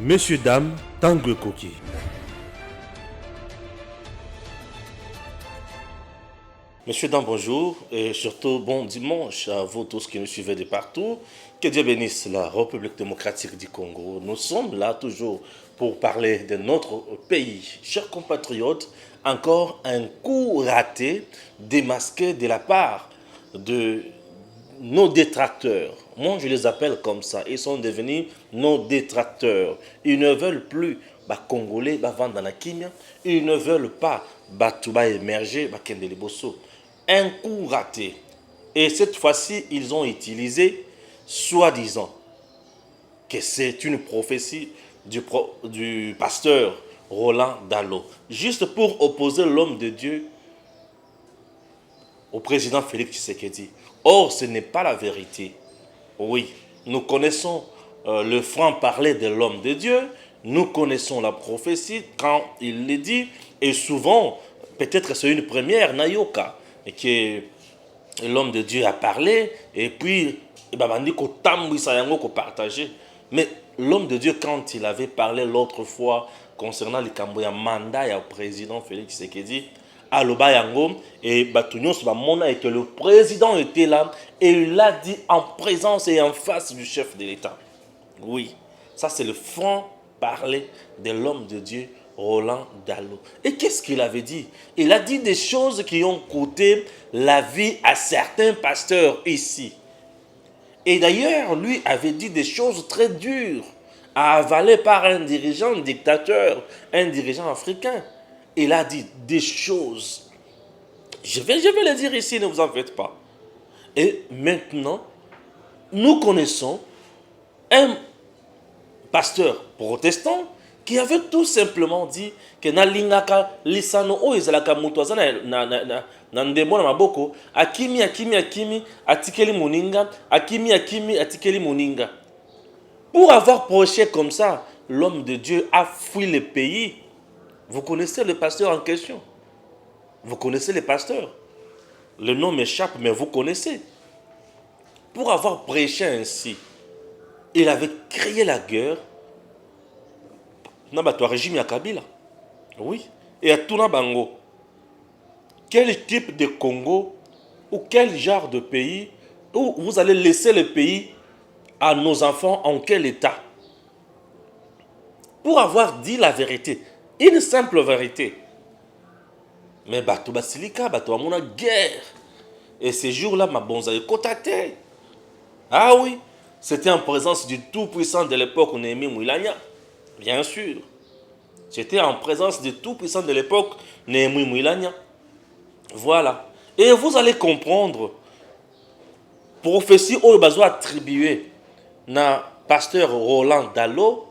Messieurs, dames, Tanguy Koki. Messieurs, dames, bonjour et surtout bon dimanche à vous tous qui nous suivez de partout. Que Dieu bénisse la République démocratique du Congo. Nous sommes là toujours pour parler de notre pays. Chers compatriotes, encore un coup raté, démasqué de la part de nos détracteurs. Moi, je les appelle comme ça. Ils sont devenus nos détracteurs. Ils ne veulent plus Congolais vendre la kimia. Ils ne veulent pas Batouba émerger, Kendele Bosso. Un coup raté. Et cette fois-ci, ils ont utilisé, soi-disant, que c'est une prophétie du pasteur Roland Dallot, juste pour opposer l'homme de Dieu au président Félix Tshisekedi. Or, ce n'est pas la vérité. Oui, nous connaissons le franc-parler de l'homme de Dieu, nous connaissons la prophétie quand il le dit, et souvent, peut-être c'est une première, Nayoka, que l'homme de Dieu a parlé, et puis, mais l'homme de Dieu, quand il avait parlé l'autre fois concernant le Camboya mandat et au président Félix Tshisekedi, Aloba Yango, et Batunios Bamona, et que le président était là, et il l'a dit en présence et en face du chef de l'État. Oui, ça c'est le franc parler de l'homme de Dieu, Roland Dallot. Et qu'est-ce qu'il avait dit? Il a dit des choses qui ont coûté la vie à certains pasteurs ici. Et d'ailleurs, lui avait dit des choses très dures, à avaler par un dirigeant dictateur, un dirigeant africain. Il a dit des choses. Je vais le dire ici, ne vous en faites pas. Et maintenant, nous connaissons un pasteur protestant qui avait tout simplement dit que na lingaka lisano o ezalaka mutu aza na ndembo na maboko akimi atikeli moninga akimi atikeli moninga. Pour avoir prêché comme ça, l'homme de Dieu a fui le pays. Vous connaissez le pasteur en question? Vous connaissez le pasteur? Le nom m'échappe, mais vous connaissez. Pour avoir prêché ainsi, il avait créé la guerre dans le régime ya Kabila. Oui. Et à tout bango. Quel type de Congo ou quel genre de pays où vous allez laisser le pays à nos enfants en quel état? Pour avoir dit la vérité, une simple vérité. Mais Bato Basilika, Bato Amona guerre. Et ces jours-là, ma bonza est cotatée. Ah oui, c'était en présence du tout-puissant de l'époque, Néhémie Mouilania. Bien sûr. J'étais en présence du tout-puissant de l'époque, Néhémie Mouilania. Voilà. Et vous allez comprendre, prophétie au besoin attribuée na pasteur Roland Dallot,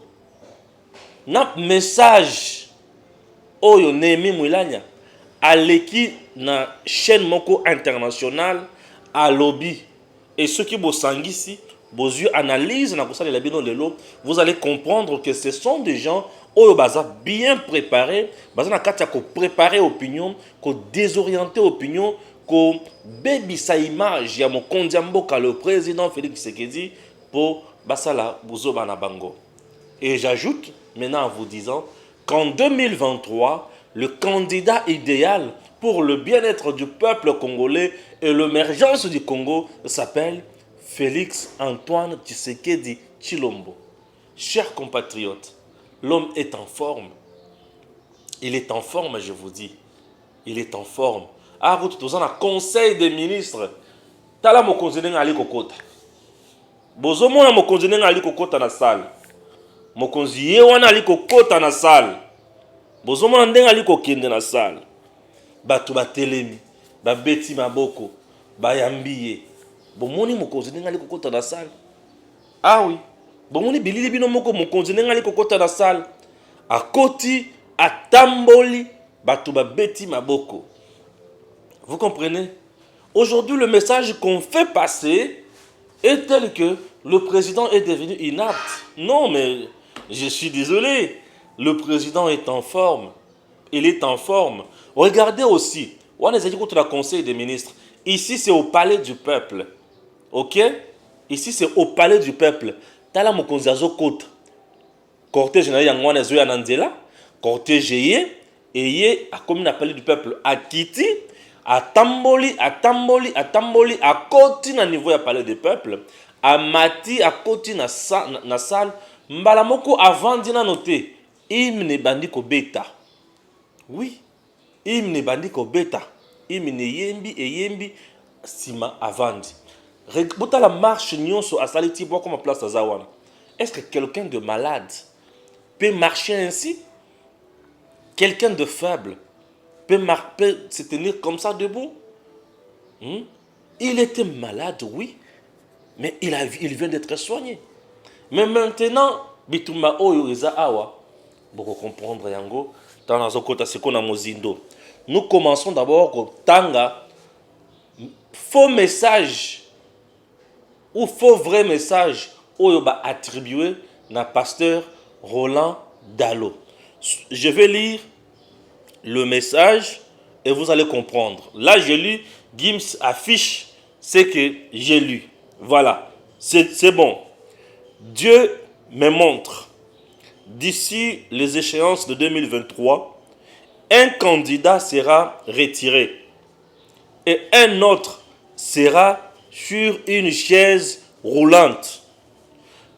na message oyo Néhémie Mouilania, aleki na chaîne moko internationale à lobby. Et ceux qui bosangisi, vos yeux analysent vous allez comprendre que ce sont des gens oyo baza bien préparés, baza na kati ya ko préparer opinion, ko désorienter opinion, ko bebisa image ya mokonzi mboka le président Félix Tshisekedi pour basala buzoba na bango. Et j'ajoute maintenant en vous disant qu'en 2023, le candidat idéal pour le bien-être du peuple congolais et l'émergence du Congo s'appelle Félix Antoine Tshisekedi Tshilombo. Chers compatriotes, l'homme est en forme. Il est en forme, je vous dis. Il est en forme. Ah, vous tous en conseil des ministres. Tala mokonzi nenga ali kokota. Bozo mona mokonzi nenga ali kokota na salle. Mokonzi ye wana ali kokota na salle. Bozo mona ndenga ali kokende na salle. Bato batelemi, babeti maboko, bayambiye. Bomoni mokonzi nenga ali kokota na salle. Ah oui. Bomoni bilili bino moko mokonzi nenga ali kokota na salle. Akoti, atamboli, bato babeti maboko. Vous comprenez? Aujourd'hui, le message qu'on fait passer est tel que le président est devenu inapte. Non, mais je suis désolé. Le président est en forme. Il est en forme. Regardez aussi. On est contre le conseil des ministres. Ici, c'est au palais du peuple. Ok? Ici, c'est au palais du peuple. Tala mokonzi azokota. cortège na yango na zoya na nzela, cortège et a comme na palais du peuple a Kiti, a tamboli, a koti na niveau ya palais du peuple, a mati a koti na salle, mbala moko avant dina noté, hymne bandi ko beta. Oui, hymne bandi ko beta, hymne yembi sima avandi. Bota la marche nyonso a saliti bois comme place à Zawana. Est-ce que quelqu'un de malade peut marcher ainsi? Quelqu'un de faible peut se tenir comme ça debout? Il était malade, oui, mais il vient d'être soigné. Mais maintenant, bituma oyo eza awa, boko comprendre yango, dans la zokota sekona mozindo. Nous commençons d'abord au tanga faux message ou faux vrai message oyo ba attribué na pasteur Roland Dalo. Je vais lire le message et vous allez comprendre. Là, j'ai lu, Gims affiche ce que j'ai lu. Voilà, c'est bon. Dieu me montre, d'ici les échéances de 2023, un candidat sera retiré et un autre sera sur une chaise roulante.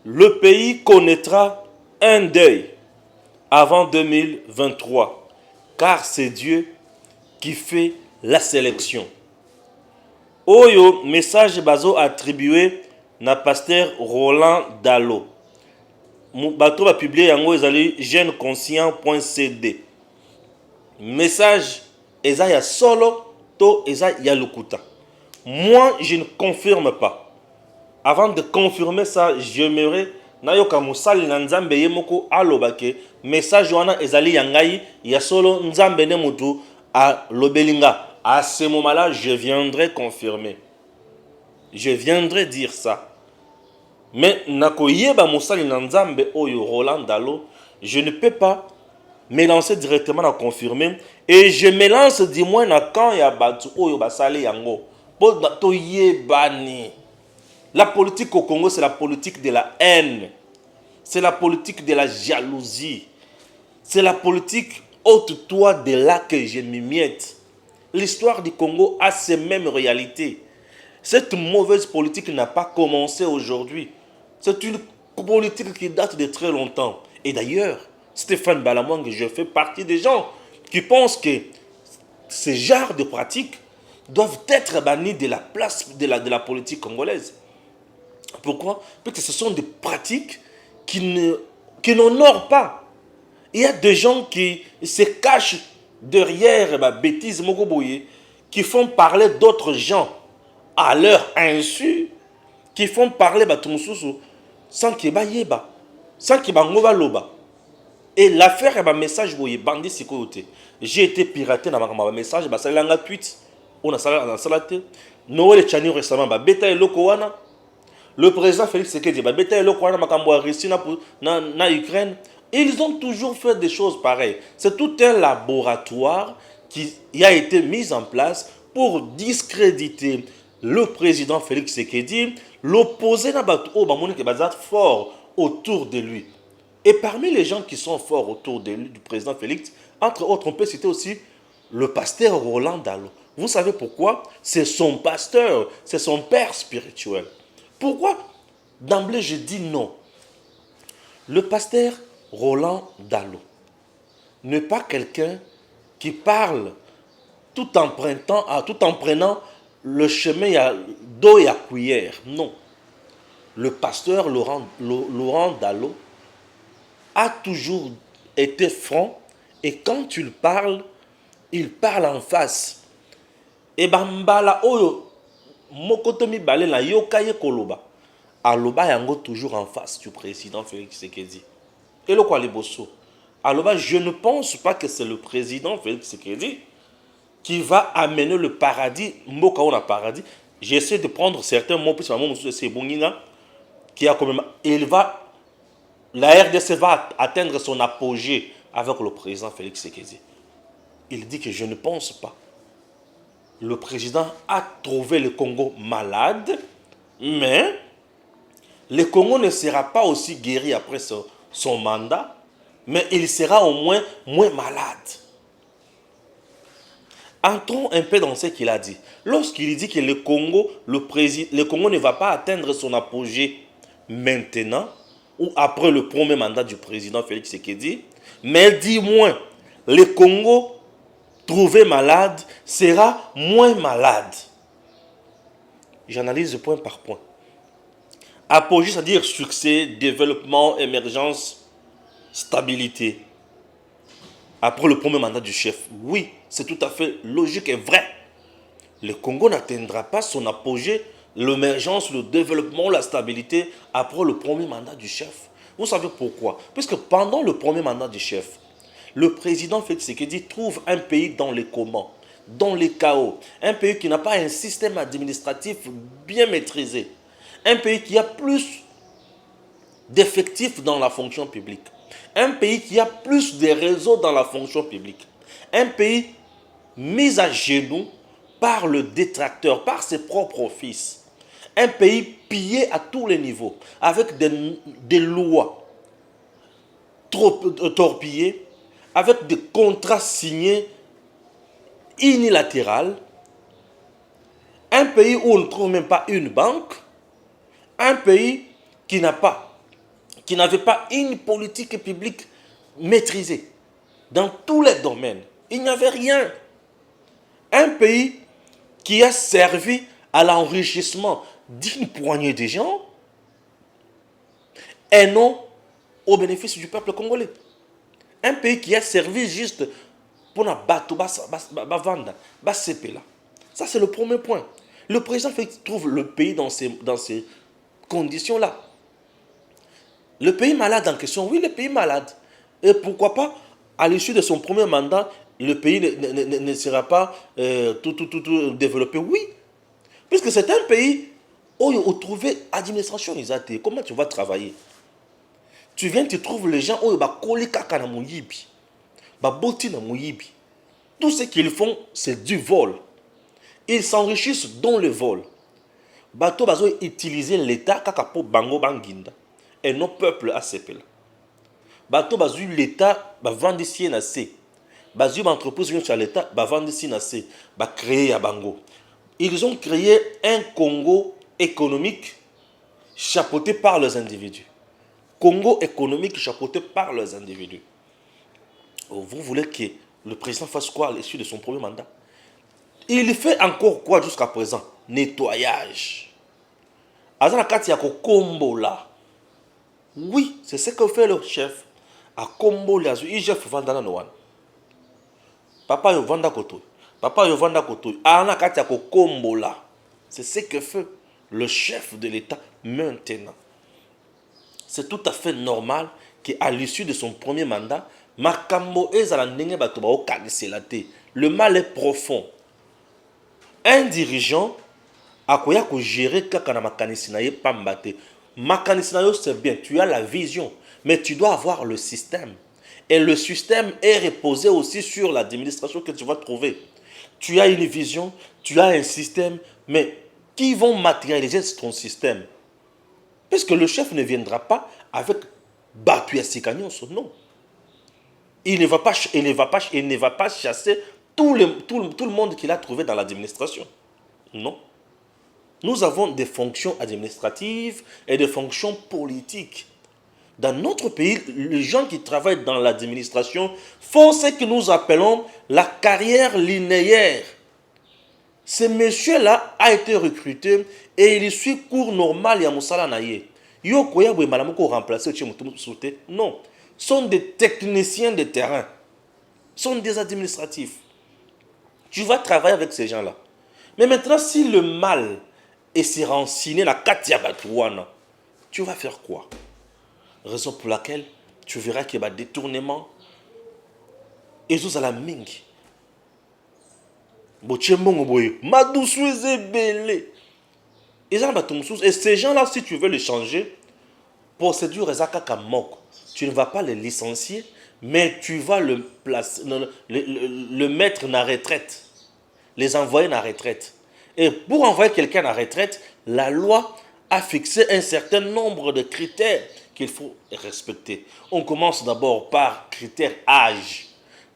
Le pays connaîtra un deuil avant 2023, car c'est Dieu qui fait la sélection. Oyo, message bazo attribué na pasteur Roland Dalo. Bato va publier yango ezali jeuneconscient.cd. Message eza ya solo to eza ya lukuta. Moi, je ne confirme pas. Avant de confirmer ça, j'aimerais nayoka musali na nzambe ye moko alobake message wana ezali yangai ya solo nzambe ne mutu a lobelinga. À ce moment-là, je viendrai confirmer. Je viendrai dire ça. Mais nakoyeba musali na nzambe oyo Roland Dalo, je ne peux pas me lancer directement à confirmer et je me lance du moins na quand ya batu oyo basali yango. La politique au Congo, c'est la politique de la haine. C'est la politique de la jalousie. C'est la politique ôte-toi de là que je m'imiette. L'histoire du Congo a ces mêmes réalités. Cette mauvaise politique n'a pas commencé aujourd'hui. C'est une politique qui date de très longtemps. Et d'ailleurs, Stéphane Balamwang, je fais partie des gens qui pensent que ces genres de pratiques doivent être bannis de la place de la politique congolaise. Pourquoi? Parce que ce sont des pratiques qui n'honorent pas. Il y a des gens qui se cachent derrière bêtises mokoboye, qui font parler d'autres gens à leur insu, qui font parler batumususu sans qu'il y sans qu'il y ait. Et l'affaire est un message boye bandi sikoyote. J'ai été piraté dans ma message, ça c'est un tweet. On a salate. Noël Chani récemment, beta et lokowana. Le président Félix Tshisekedi, beta et lokowana makambo Russie na Ukraine. Ils ont toujours fait des choses pareilles. C'est tout un laboratoire qui a été mis en place pour discréditer le président Félix Tshisekedi, l'opposé na batu o bamoni ke bazat fort autour de lui. Et parmi les gens qui sont forts autour de lui, du président Félix, entre autres, on peut citer aussi le pasteur Roland Dalo. Vous savez pourquoi? C'est son pasteur, c'est son père spirituel. Pourquoi? D'emblée, je dis non. Le pasteur Roland Dalo n'est pas quelqu'un qui parle tout en prenant le chemin d'eau et à cuillère. Non. Le pasteur Laurent Dalo a toujours été franc et quand il parle en face. Et bambala oyo mokotomi balé la yokaye koloba. Aloba yango toujours en face du président Félix Tshisekedi. Et le quoi les bosso. Aloba, je ne pense pas que c'est le président Félix Tshisekedi qui va amener le paradis, mboka on a paradis. J'essaie de prendre certains mots plus vraiment c'est Bongina qui a quand même la RDC va atteindre son apogée avec le président Félix Tshisekedi. Il dit que je ne pense pas. Le président a trouvé le Congo malade, mais le Congo ne sera pas aussi guéri après son mandat, mais il sera au moins moins malade. Entrons un peu dans ce qu'il a dit. Lorsqu'il dit que le Congo ne va pas atteindre son apogée maintenant ou après le premier mandat du président Félix Tshisekedi, mais dit moins, le Congo trouvé malade sera moins malade. J'analyse point par point. Apogée, c'est-à-dire succès, développement, émergence, stabilité. Après le premier mandat du chef, oui, c'est tout à fait logique et vrai. Le Congo n'atteindra pas son apogée, l'émergence, le développement, la stabilité après le premier mandat du chef. Vous savez pourquoi? Puisque pendant le premier mandat du chef, le président Félix Tshisekedi trouve un pays dans les communs, dans les chaos, un pays qui n'a pas un système administratif bien maîtrisé, un pays qui a plus d'effectifs dans la fonction publique, un pays qui a plus de réseaux dans la fonction publique, un pays mis à genoux par le détracteur, par ses propres fils, un pays pillé à tous les niveaux, avec des lois trop torpillées, avec des contrats signés unilatéral, un pays où on ne trouve même pas une banque, un pays qui n'avait pas une politique publique maîtrisée dans tous les domaines. Il n'y avait rien. Un pays qui a servi à l'enrichissement d'une poignée de gens et non au bénéfice du peuple congolais. Un pays qui a servi juste pour la bateau, vendre, là. Ça, c'est le premier point. Le président trouve le pays dans ces conditions-là. Le pays malade en question, oui, le pays malade. Et pourquoi pas, à l'issue de son premier mandat, le pays ne sera pas tout développé. Oui, puisque c'est un pays où on trouve administration. Comment tu vas travailler? Tu viens, tu trouves les gens où ils collent kaka na muyibi, boti na muyibi. Tout ce qu'ils font, c'est du vol. Ils s'enrichissent dans le vol. Bato bazo utiliser l'État kaka po bango banginda et non peuple ACP. Bato bazo l'État ba vendre ici na C. Bazo entreprise vient sur l'État ba vendre ici na C, ba créer à bango. Ils ont créé un Congo économique chapeauté par les individus. Congo économique chapeauté par les individus. Vous voulez que le président fasse quoi à l'issue de son premier mandat? Il fait encore quoi jusqu'à présent? Nettoyage. Oui, c'est ce que fait le chef. À Kombo, il chef Vandana Noan. Papa yo vanda koto. Papa yo vanda koto. Ana kati ya Kombo là. C'est ce que fait le chef de l'État maintenant. C'est tout à fait normal qu'à l'issue de son premier mandat, Makambo ezala ndenge bato ba okanisela te. Le mal est profond. Un dirigeant a quoi gérer kaka na makanisi na ye pamba te. Makanisi na yo c'est bien, tu as la vision, mais tu dois avoir le système. Et le système est reposé aussi sur l'administration que tu vas trouver. Tu as une vision, tu as un système, mais qui vont matérialiser ton système? Parce que le chef ne viendra pas avec Batu Yasikagnon, non. Il ne va pas chasser tout le monde qu'il a trouvé dans l'administration. Non. Nous avons des fonctions administratives et des fonctions politiques. Dans notre pays, les gens qui travaillent dans l'administration font ce que nous appelons la carrière linéaire. Ce monsieur-là a été recruté et il suit cours normal ya musala na ye. Yo koya boye malamuko remplacer non, sont des techniciens de terrain. Sont des administratifs. Tu vas travailler avec ces gens-là. Mais maintenant, si le mal est si renseigné la Katia Batouana, tu vas faire quoi? Raison pour laquelle tu verras qu'il y a des détournements. Et tout ça la mingi. Et ces gens-là, si tu veux les changer, procédure tu ne vas pas les licencier, mais tu vas le mettre en retraite. Les envoyer en retraite. Et pour envoyer quelqu'un en retraite, la loi a fixé un certain nombre de critères qu'il faut respecter. On commence d'abord par critère âge.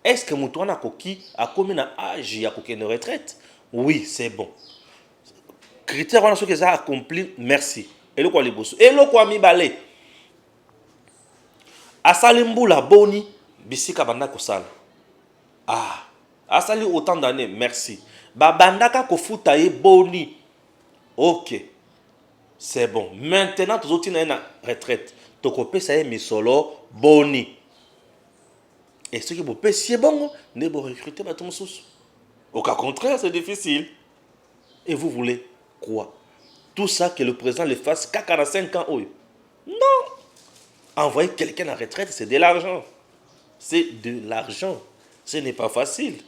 Est-ce que Moutouana Koki a commis un âge et a coqué une retraite? Oui, c'est bon. Critère, on a ce que ça a accompli, merci. Et le quoi les boss? Et le quoi mi balé? Asalimbu la boni, bisika banda kosala. Ah, asali autant d'années, merci. Babandaka kofuta ye boni. Ok, c'est bon. Maintenant, tous autres une retraite. Tokopé ça y est misolo boni. Et ce qui vous paye, c'est bon, ne vous recrutez pas tout le monde. Au cas contraire, c'est difficile. Et vous voulez quoi? Tout ça que le président le fasse qu'à 45 ans. Non. Envoyer quelqu'un en retraite, c'est de l'argent. C'est de l'argent. Ce n'est pas facile.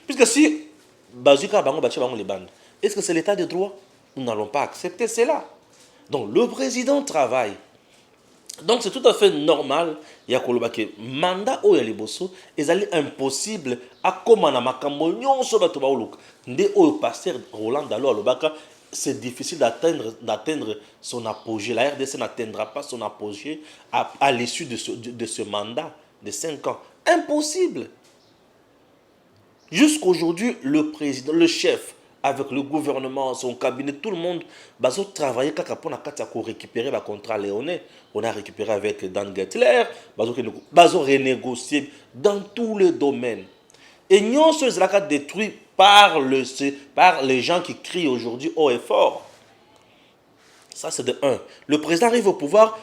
Puisque si Bazooka Bango Bachi Bango les bandes, est-ce que c'est l'état de droit? Nous n'allons pas accepter cela. Donc le président travaille. Donc c'est tout à fait normal. Il y a que mandat ou les bosso est impossible à comment na makambo nyonso bato baoluka. Nde o pasteur Roland Dalo Alobaka, c'est difficile d'atteindre son apogée. La RDC n'atteindra pas son apogée à l'issue de ce mandat de 5 ans. Impossible. Jusqu'aujourd'hui, le président, le chef, avec le gouvernement, son cabinet, tout le monde, bah, ont travaillé pour récupérer le contrat léonais. On a récupéré avec Dan Gettler, bah, ont renégocié dans tous les domaines. Et nous sommes détruits par les gens qui crient aujourd'hui haut et fort. Ça, c'est de un. Le président arrive au pouvoir,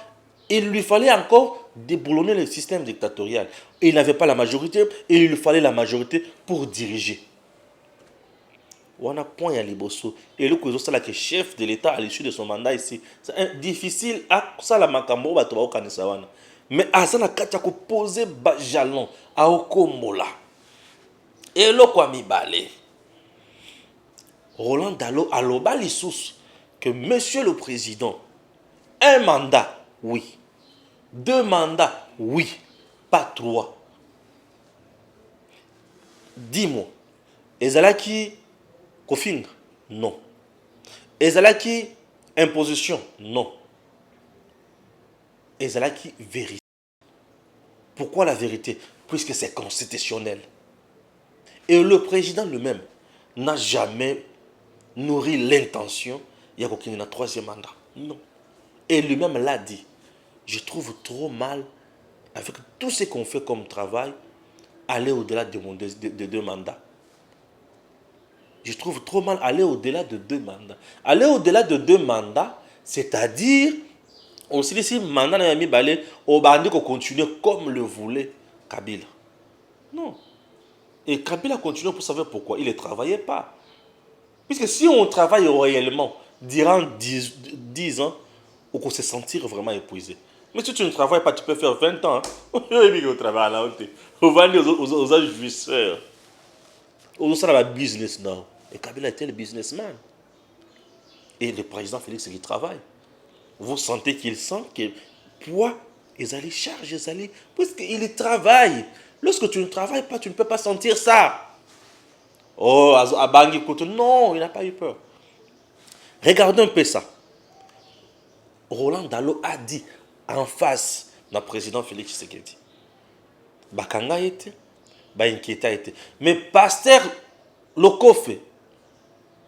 il lui fallait encore déboulonner le système dictatorial. Il n'avait pas la majorité, et il lui fallait la majorité pour diriger. On a point à Liboso. Et le président, c'est le chef de l'État à l'issue de son mandat ici. C'est difficile à ça la makambo ba toba okanisawana. Mais à ça la katia ko poser jalon à Okombola. Et le quoi mi balé. Roland Dalo aloba lisous que monsieur le président, un mandat, oui. 2 mandats, oui. Pas 3. Dis-moi, ezalaki kofing? Non. Ezalaki imposition? Non. Ezalaki vérité. Pourquoi la vérité? Puisque c'est constitutionnel. Et le président lui-même n'a jamais nourri l'intention il y a un 3e mandat. Non. Et lui-même l'a dit. Je trouve trop mal, avec tout ce qu'on fait comme travail, aller au-delà de 2 mandats. Je trouve trop mal aller au-delà de 2 mandats. Aller au-delà de 2 mandats, c'est-à-dire, on s'est dit si mandat n'a mis balé, on va continuer comme le voulait Kabila. Non. Et Kabila continue pour savoir pourquoi. Il ne travaillait pas. Puisque si on travaille réellement durant 10 ans, on peut se sentir vraiment épuisé. Mais si tu ne travailles pas, tu peux faire 20 ans. On va dire aux agisseurs. On va faire business now. Et Kabila était le businessman. Et le président Félix qui travaille. Vous sentez qu'il sent que poids, ils allaient charger, ils allaient. Puisqu'il travaille. Lorsque tu ne travailles pas, tu ne peux pas sentir ça. Oh, à Bangui Koto, non, il n'a pas eu peur. Regardons un peu ça. Roland Dalo a dit en face du président Félix Tshisekedi. Bakanga était, Bainkieta était. Mais pasteur Lokofe,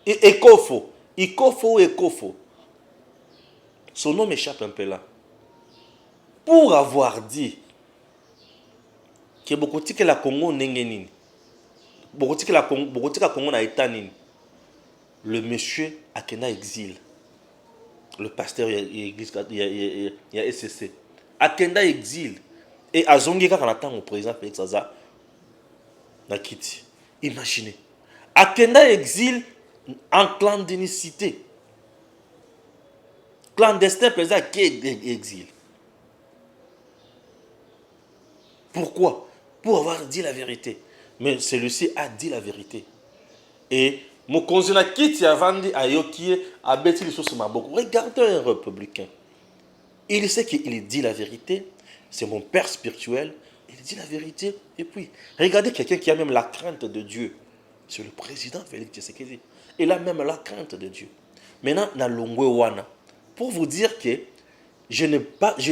et Ekofo, Ekofo, son nom m'échappe un peu là. Pour avoir dit que beaucoup de la Congo n'engenine, beaucoup de la Congo n'a été nini, le monsieur a kena exil. Le pasteur il y a SCC. Akenda exil. Et à Zongi, quand on attend au président Félix Aza, Nakiti. Imaginez. Akenda exil en clandestinité. Clandestin président qui exil. Pourquoi? Pour avoir dit la vérité. Mais celui-ci a dit la vérité. Et Mokonzi na kiti avandi ayokie abeti lisusu maboko. Regardez un républicain. Il sait qu'il dit la vérité. C'est mon père spirituel. Il dit la vérité. Et puis, regardez quelqu'un qui a même la crainte de Dieu. C'est le président Félix Tshisekedi. Il a même la crainte de Dieu. Maintenant, na longwe wana. pour vous dire que je ne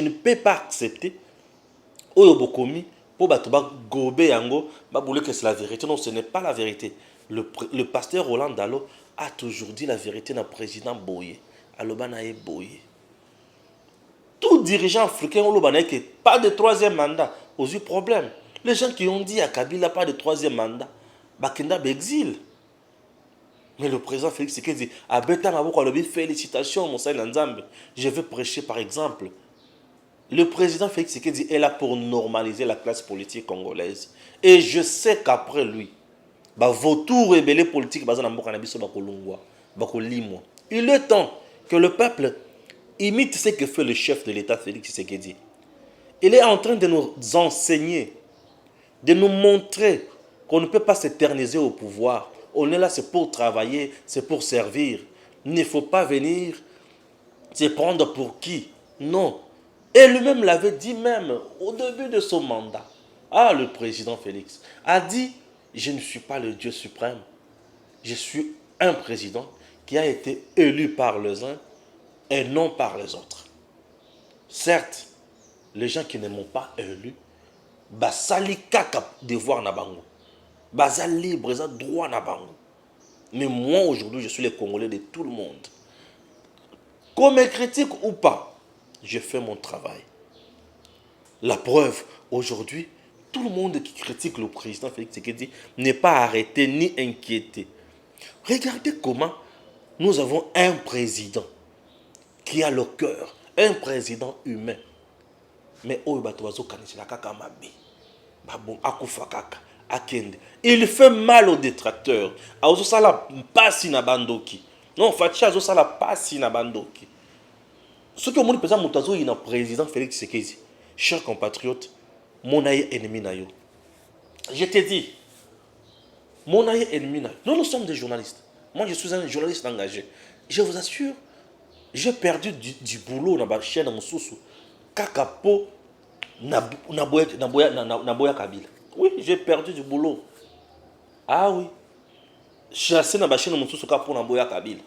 peux pas accepter Oyo Bokomi pour batoba gobe yango, ba boule que c'est la vérité. Non, ce n'est pas la vérité. Le pasteur Roland Dalo a toujours dit la vérité dans le président Boye. Alobanaye Boye. Tout dirigeant africain Olobanaye que pas de troisième mandat, aux eu problème. Les gens qui ont dit à Kabila pas de troisième mandat, Bakenda exil. Mais le président Félix Tshisekedi a bêta maboko alobi félicitations mon saïd Nzambe. Je vais prêcher par exemple. Le président Félix Tshisekedi est là pour normaliser la classe politique congolaise. Et je sais qu'après lui, vautour rebelle politique, il est temps que le peuple imite ce que fait le chef de l'État Félix Tshisekedi. Il est en train de nous enseigner, de nous montrer qu'on ne peut pas s'éterniser au pouvoir. On est là, c'est pour travailler, c'est pour servir. Il ne faut pas venir se prendre pour qui. Non. Et lui-même l'avait dit même au début de son mandat. Ah, le président Félix a dit, je ne suis pas le Dieu suprême. Je suis un président qui a été élu par les uns et non par les autres. Certes, les gens qui ne m'ont pas élu, basali kaka devoir na bango. Basa libre, basa droit na bango. Mais moi aujourd'hui, je suis le Congolais de tout le monde. Qu'on me critique ou pas, je fais mon travail. La preuve, aujourd'hui, tout le monde qui critique le président Félix Tshisekedi n'est pas arrêté ni inquiété. Regardez comment nous avons un président qui a le cœur, un président humain. Mais il fait mal aux détracteurs. Non, ce que mon président Félix Tshisekedi, chers compatriotes, mon ennemi na yo. Je te dis, mon ennemi na yo. Nous sommes des journalistes. Moi, je suis un journaliste engagé. Je vous assure, j'ai perdu du boulot dans ma chaîne, dans mon sous-sous. Kakapo, Naboya Kabila. Oui, j'ai perdu du boulot. Ah oui. Chassé dans ma chaîne, dans mon sous-sous, pour Naboya Kabila.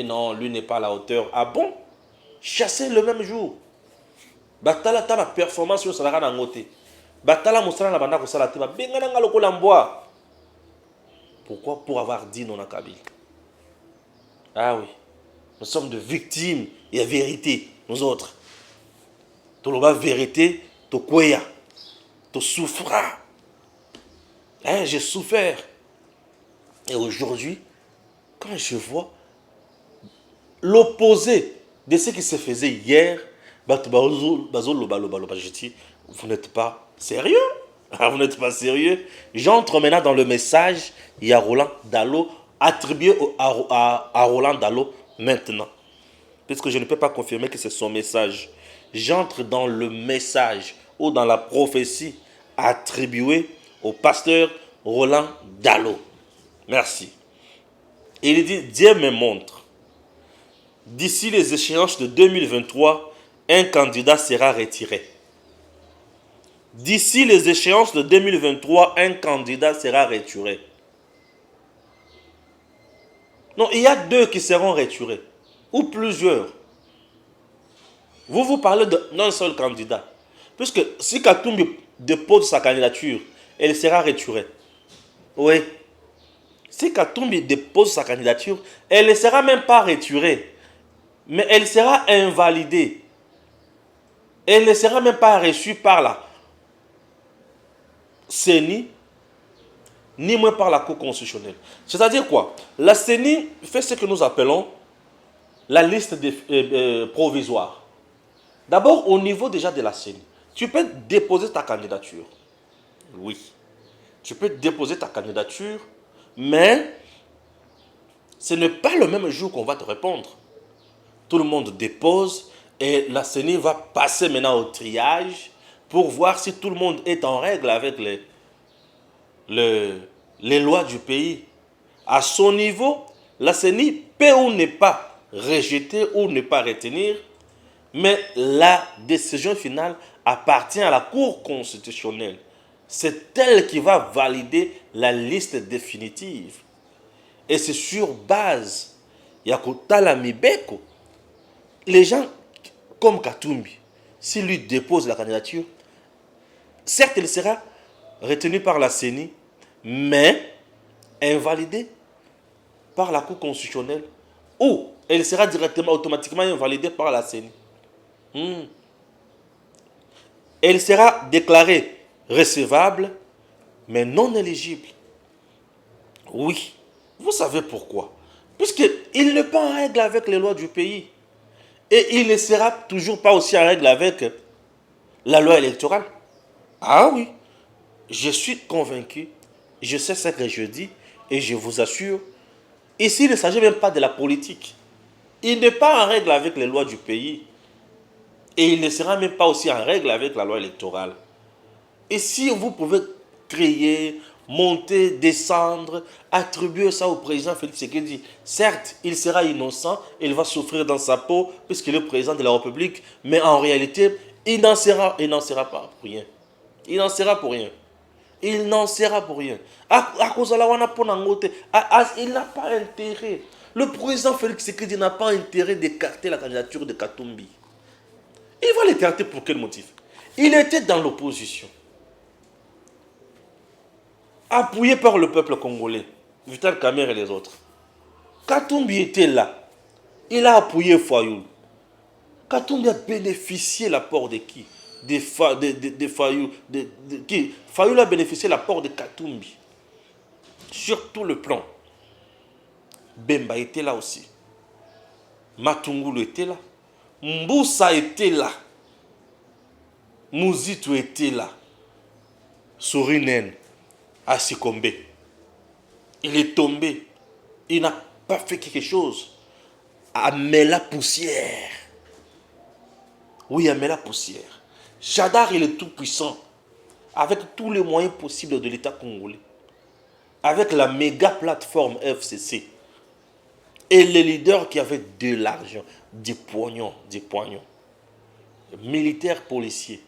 Non, lui n'est pas à la hauteur. Ah bon? Chassé le même jour. Batala ta performance sur salaire na ngote. Batala mosala na banda ko sala te ba benga na ngalo ko lamboa. Pourquoi? Pour avoir dit non à Kabila. Ah oui. Nous sommes de victimes et la vérité, nous autres. Tout le vérité, to kweya, to souffra. Hein, j'ai souffert. Et aujourd'hui, quand je vois l'opposé de ce qui se faisait hier, je dis, vous n'êtes pas sérieux? Vous n'êtes pas sérieux? J'entre maintenant dans le message, il y a Roland Dalo, attribué à Roland Dalo maintenant. Puisque je ne peux pas confirmer que c'est son message. J'entre dans le message ou dans la prophétie attribuée au pasteur Roland Dalo. Merci. Il dit, Dieu me montre. D'ici les échéances de 2023, un candidat sera retiré. D'ici les échéances de 2023, un candidat sera retiré. Non, il y a 2 qui seront retirés. Ou plusieurs. Vous parlez d'un seul candidat. Puisque si Katumbi dépose sa candidature, elle sera retirée. Oui. Si Katumbi dépose sa candidature, elle ne sera même pas retirée. Mais elle sera invalidée. Elle ne sera même pas reçue par la CENI, ni moins par la Cour constitutionnelle. C'est-à-dire quoi? La CENI fait ce que nous appelons la liste provisoire. D'abord, au niveau déjà de la CENI, tu peux déposer ta candidature. Oui. Tu peux déposer ta candidature, mais ce n'est pas le même jour qu'on va te répondre. Tout le monde dépose et la CENI va passer maintenant au triage pour voir si tout le monde est en règle avec les lois du pays. À son niveau, la CENI peut ou ne pas rejeter ou ne pas retenir, mais la décision finale appartient à la Cour constitutionnelle. C'est elle qui va valider la liste définitive. Et c'est sur base, Yakotala Mibeko, les gens comme Katumbi, s'il lui dépose la candidature, certes, il sera retenu par la CENI, mais invalidé par la Cour constitutionnelle, ou elle sera directement, automatiquement invalidée par la CENI. Elle sera déclarée recevable, mais non éligible. Oui, vous savez pourquoi? Puisqu'il n'est pas en règle avec les lois du pays. Et il ne sera toujours pas aussi en règle avec la loi électorale. Ah oui, je suis convaincu, je sais ce que je dis, et je vous assure, ici il ne s'agit même pas de la politique. Il n'est pas en règle avec les lois du pays. Et il ne sera même pas aussi en règle avec la loi électorale. Et si vous pouvez créer, monter, descendre, attribuer ça au président Félix Tshisekedi, certes, il sera innocent, il va souffrir dans sa peau puisqu'il est le président de la République, mais en réalité, il n'en sera pas pour rien. Il n'en sera pour rien. Il n'en sera pour rien. Il n'a pas intérêt. Le président Félix Tshisekedi n'a pas intérêt d'écarter la candidature de Katumbi. Il va l'écarter pour quel motif? Il était dans l'opposition, appuyé par le peuple congolais, Vital Kamerhe et les autres. Katumbi était là. Il a appuyé Fayoul. Katumbi a bénéficié l'apport de qui? De Fayoul. Qui? Fayoul a bénéficié l'apport de Katumbi. Sur tout le plan. Bemba était là aussi. Matungulu était là. Mboussa était là. Mouzitu était là. Sourinen a succombé. Il est tombé. Il n'a pas fait quelque chose. Mais la poussière. Oui, mais la poussière. Jadar, il est tout puissant. Avec tous les moyens possibles de l'État congolais. Avec la méga plateforme FCC. Et les leaders qui avaient de l'argent, des poignons. Militaires, policiers.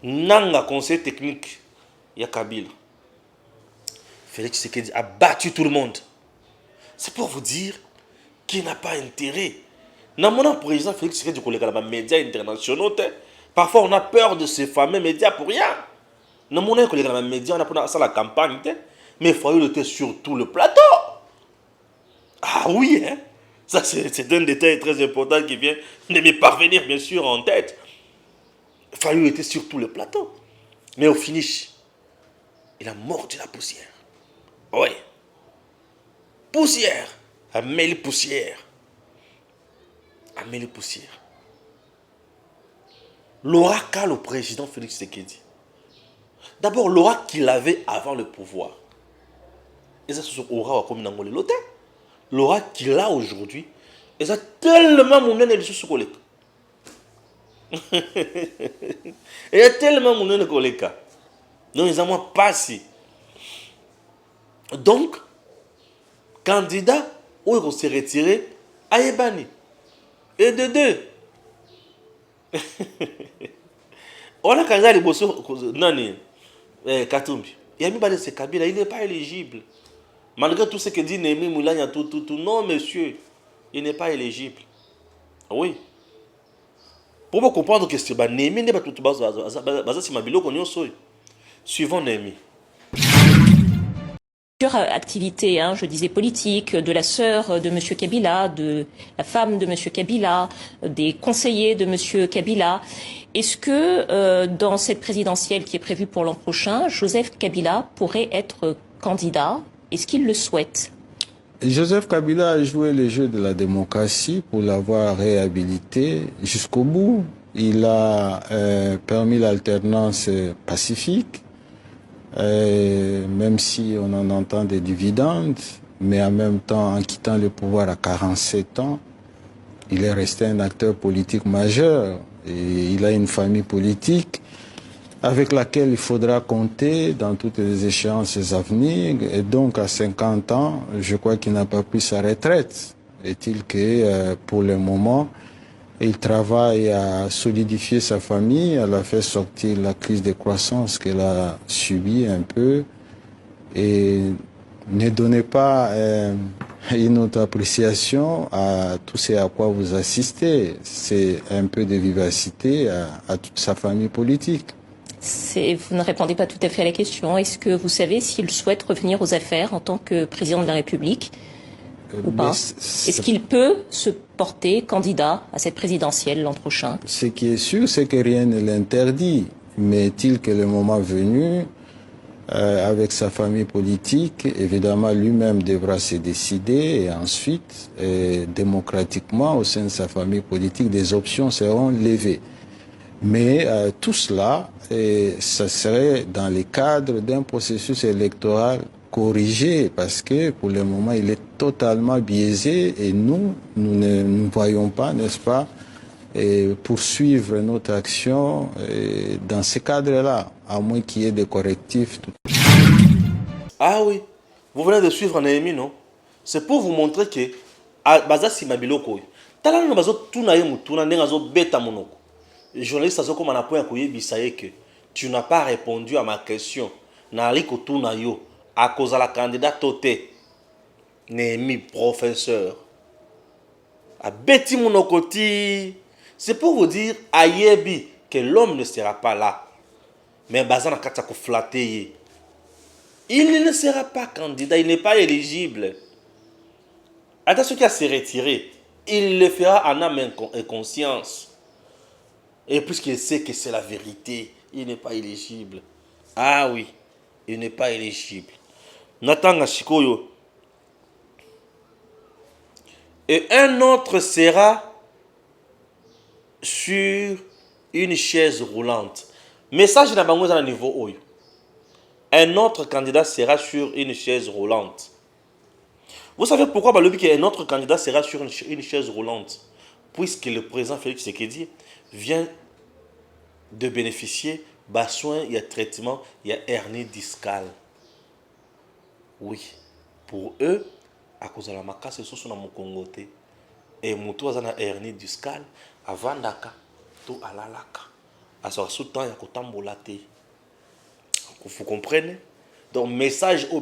Nanga, conseil technique, il y a Kabila. Félix Tshisekedi a battu tout le monde. C'est pour vous dire qu'il n'a pas intérêt. Dans mon président Félix Tshisekedi, les médias internationaux, parfois on a peur de ces fameux médias pour rien. Dans mon médias, on a pour ça la campagne, mais Fayoul était sur tout le plateau. Ah oui, hein? Ça c'est un détail très important qui vient de me parvenir bien sûr en tête. Fayoul était sur tout le plateau. Mais au finish, il a mordu la poussière. Oui. Poussière. Amélie poussière. Amélie poussière. L'aura qu'a le président Félix Tshisekedi. D'abord, l'aura qu'il avait avant le pouvoir. Et ça, c'est aura comme dans le lotin. L'aura qu'il a aujourd'hui. Et ça, tellement mon nez est sur le il y a tellement mon nez collègue. Donc, ils n'ont pas si. Donc, candidat, où il s'est retiré, à Ebani. Et de deux. On a candidat les bossos, Nani, Katumbi. Il y a mis de ce Kabila, il n'est pas éligible. Malgré tout ce que dit Némi Moulania, tout. Non, monsieur, il n'est pas éligible. Oui. Pour vous comprendre que c'est Némi n'est pas tout basé sur ma bilo qu'on y a. Suivons Némi. Plusieurs activités, je disais politiques, de la sœur de M. Kabila, de la femme de M. Kabila, des conseillers de M. Kabila. Est-ce que dans cette présidentielle qui est prévue pour l'an prochain, Joseph Kabila pourrait être candidat? Est-ce qu'il le souhaite? Joseph Kabila a joué le jeu de la démocratie pour l'avoir réhabilité jusqu'au bout. Il a permis l'alternance pacifique. Même si on en entend des dividendes, mais en même temps, en quittant le pouvoir à 47 ans, il est resté un acteur politique majeur et il a une famille politique avec laquelle il faudra compter dans toutes les échéances à venir. Et donc, à 50 ans, je crois qu'il n'a pas pris sa retraite. Est-il que, pour le moment, il travaille à solidifier sa famille, à la faire sortir la crise de croissance qu'elle a subie un peu et ne donnez pas une autre appréciation à tout ce à quoi vous assistez. C'est un peu de vivacité à toute sa famille politique. Vous ne répondez pas tout à fait à la question. Est-ce que vous savez s'il souhaite revenir aux affaires en tant que président de la République ou pas? Est-ce qu'il peut se porter candidat à cette présidentielle l'an prochain? Ce qui est sûr, c'est que rien ne l'interdit. Mais est-il que le moment venu, avec sa famille politique, évidemment lui-même devra se décider et ensuite, démocratiquement, au sein de sa famille politique, des options seront levées. Mais tout cela, ça serait dans le cadre d'un processus électoral corrigé, parce que pour le moment, il est totalement biaisé et nous ne voyons pas, n'est-ce pas, poursuivre notre action dans ce cadre-là, à moins qu'il y ait des correctifs. Ah oui, vous venez de suivre Néhémie, non? C'est pour vous montrer que baza sima biloko. Tala no bazo tuna ye mutuna ndenga zo beta monoko. Journaliste azo comme na point koyebisa ye que tu n'as pas répondu à ma question. Na liko tuna yo à cause de la candidate toté. Néhémie professeur. A beti monoko ti. C'est pour vous dire ayebi que l'homme ne sera pas là. Mais baza na kata ko flatter. Il ne sera pas candidat, il n'est pas éligible. Attention qu'il a se retirer, il le fera en âme et conscience. Et puisqu'il sait que c'est la vérité, il n'est pas éligible. Ah oui, il n'est pas éligible. Nathan Shikoyo. Et un autre sera sur une chaise roulante. Message n'a pas à niveau oyo. Un autre candidat sera sur une chaise roulante. Vous savez pourquoi un autre candidat sera sur une chaise roulante? Puisque le président Félix Tshisekedi vient de bénéficier de soins, il y a traitement, il y a hernie discale. Oui, pour eux, à cause de la macasse, ils sont dans mon Congoté. Et mutu azana hernie discale, avant d'aka, tout à la laka. À ce temps, il y a kotambola te. Vous comprenez? Donc, message au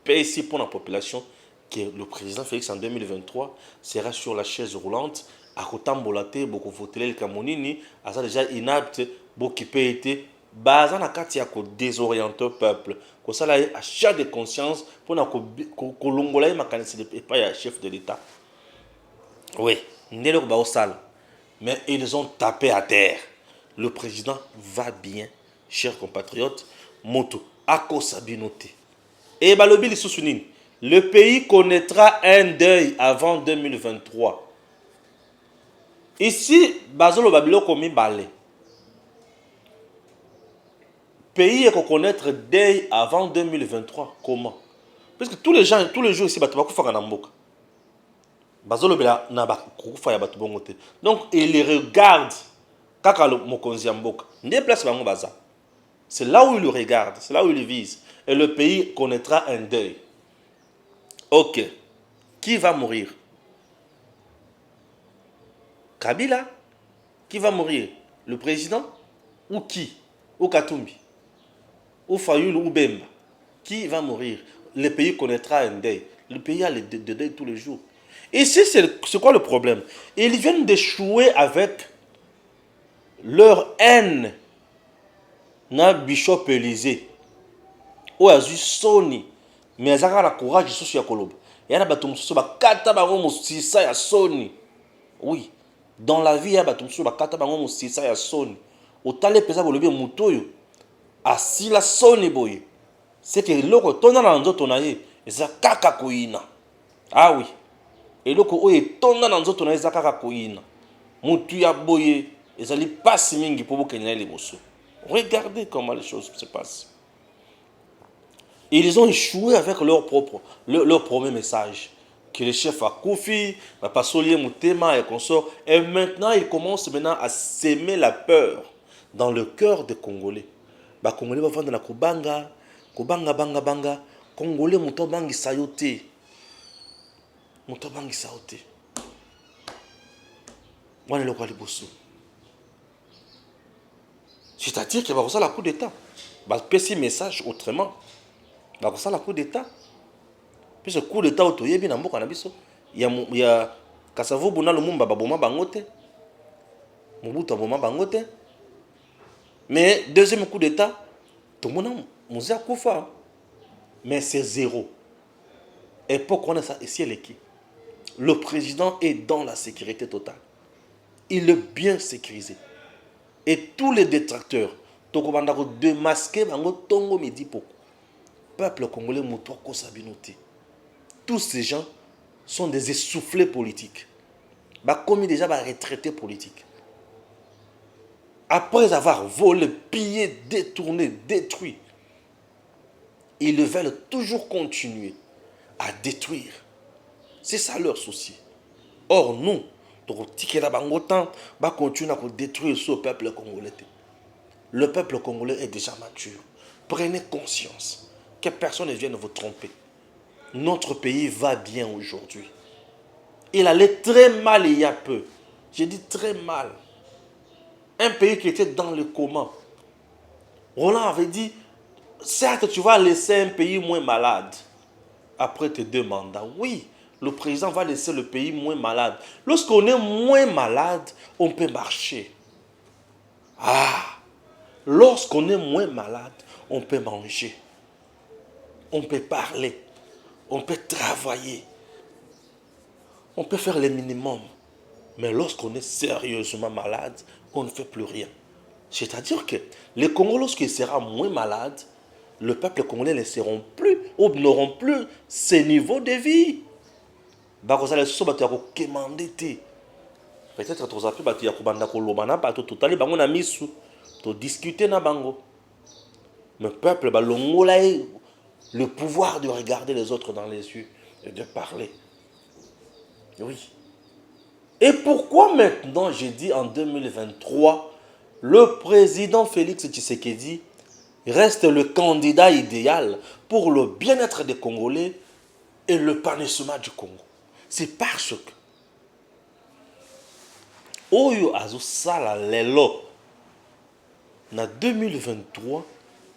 ici pour la population que le président Félix en 2023 sera sur la chaise roulante à Kotambolate, beaucoup voter le Camonini, à ça déjà inapte, beaucoup qui peut être basé na kati ya ko désorienter peuple. Comme ça là à chaque de conscience pour na ko longola makanisi de pas ya chef de l'État. Oui, ndelo ba au sale. Mais ils ont tapé à terre. Le président va bien, chers compatriotes. Moto, Akosabinote. Et balobi li sousounine. Le pays connaîtra un deuil avant 2023. Ici, Bazolo Babilo komi balé. Pays est connaître deuil avant 2023. Comment? Parce que tous les jours ici, Bato Bakou Faka Namboka. Bazolo Bela Naba Koufa Yabato Bongote. Donc, il les regarde. Kaka Mokonzi Amboka. Ne place Bango Baza. C'est là où il le regarde, c'est là où il le vise. Et le pays connaîtra un deuil. Ok. Qui va mourir? Kabila? Qui va mourir? Le président? Ou qui? Ou Katumbi? Ou Fayoul ou Bemba? Qui va mourir? Le pays connaîtra un deuil. Le pays a le deuil tous les jours. Ici, c'est quoi le problème? Ils viennent d'échouer avec leur haine. Na Bishop Élysée. Ou azu Sony. Mais azaka la courage de souci ya koloba. Yana batum so ba kata bango musisa ya Sony. Oui. Dans la vie ya batum so ba kata bango musisa ya Sony. Otale pesa bolobi mutoyo. Asila Sony boye. C'est que loko tona na nzoto na ye eza kaka koina. Ah oui. Et loko oye tona na nzoto na eza kaka koina. Mutu ya boye ezali pasi mingi po bokenya liboso. Regardez comment les choses se passent. Ils ont échoué avec leur premier message. Que le chef a Koufi, pas Solier Moutema et consorts. Et maintenant, ils commencent à s'aimer la peur dans le cœur des Congolais. Les Congolais vont vendre la Kobanga, banga. Congolais, Moutobangi Sayote. Moutobangi Sayote. Moi, le Kwalibosu. C'est-à-dire qu'il va avoir la coup d'État. Il va passer message autrement. Il va avoir la coup d'État. Puis ce coup d'état autoyé bien en mboka na biso. Il y a Kasavo Buna Lumumba baboma bangote. Mobutu baboma bangote. Mais deuxième coup d'état, tout le monde Moussa Koufa. Mais c'est zéro. Et pourquoi on a ça ici qui? Le président est dans la sécurité totale. Il est bien sécurisé. Et tous les détracteurs, démasquer bango tongo midi poko. Peuple congolais mutoko sabinoté. Tous ces gens sont des essoufflés politiques. Comme déjà retraités politiques. Après avoir volé, pillé, détourné, détruit, ils veulent toujours continuer à détruire. C'est ça leur souci. Or, nous, on continue à détruire ce peuple congolais. Le peuple congolais est déjà mature. Prenez conscience que personne ne vienne vous tromper. Notre pays va bien aujourd'hui. Il allait très mal il y a peu. J'ai dit très mal. Un pays qui était dans le coma. Roland avait dit, certes, tu vas laisser un pays moins malade après tes 2 mandats. Oui, le président va laisser le pays moins malade. Lorsqu'on est moins malade, on peut marcher. Lorsqu'on est moins malade, on peut manger. On peut parler. On peut travailler. On peut faire le minimum. Mais lorsqu'on est sérieusement malade, on ne fait plus rien. C'est-à-dire que les Congolais, lorsqu'ils seront moins malades, le peuple congolais ne seront plus ou n'auront plus ce niveau de vie. Peut-être que discuter na bango. Mais le peuple le pouvoir de regarder les autres dans les yeux et de parler. Oui. Et pourquoi maintenant, j'ai dit en 2023, le président Félix Tshisekedi reste le candidat idéal pour le bien-être des Congolais et le panissement du Congo? C'est parce que Oyo Azo Sala Lelo na 2023